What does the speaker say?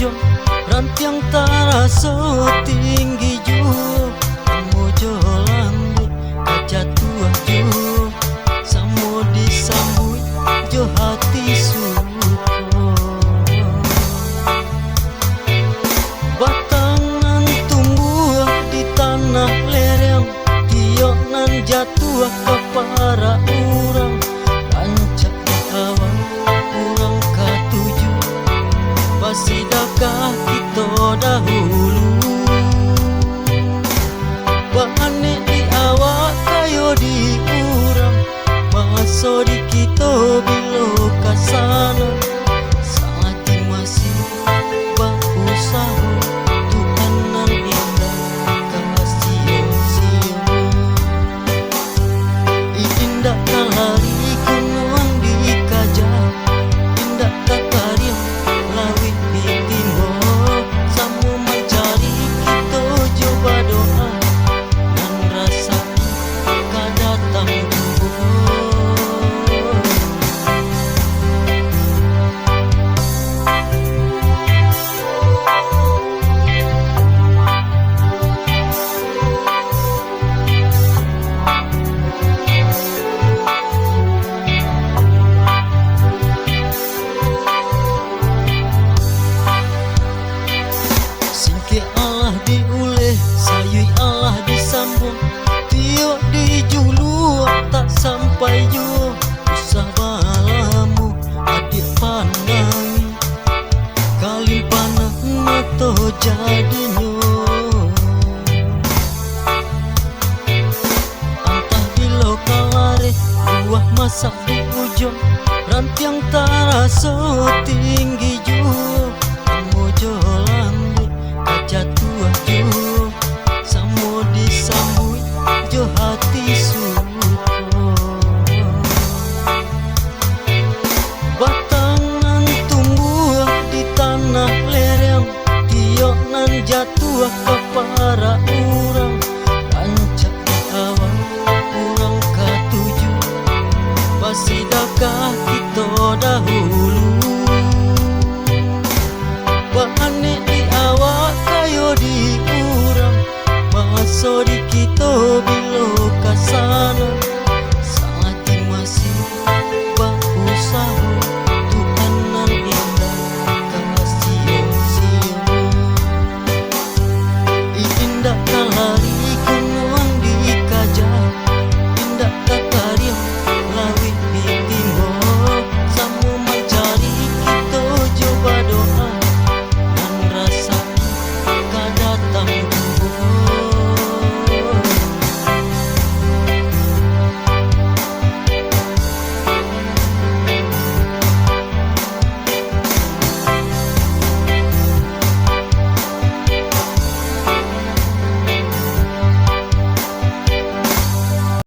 ujung rantiang terasa tinggi jua memujo lambe kaca tua jua samo disambut jo hati suko batangan tumbuh di tanah lereng tiok nan jatuh ke para orang rancak kawan orang katuju pasidakah kita dahulu bahane di awak kayo di urang maso di kita bilo kasana saat masih berusaha Tuhan nan indah kasih sia indah kalari gunung di kajah indah kakaria lawit di timur samu mencari kita coba doa dan rasa kadatang Allah diuleh, sayui Allah disambung, tiok dijulu tak sampai jua. Usah balamu adik pandangi, kali panah mata jadinya. Antah di lokalare, buah masak di ujung, rantiang terasa tinggi jua.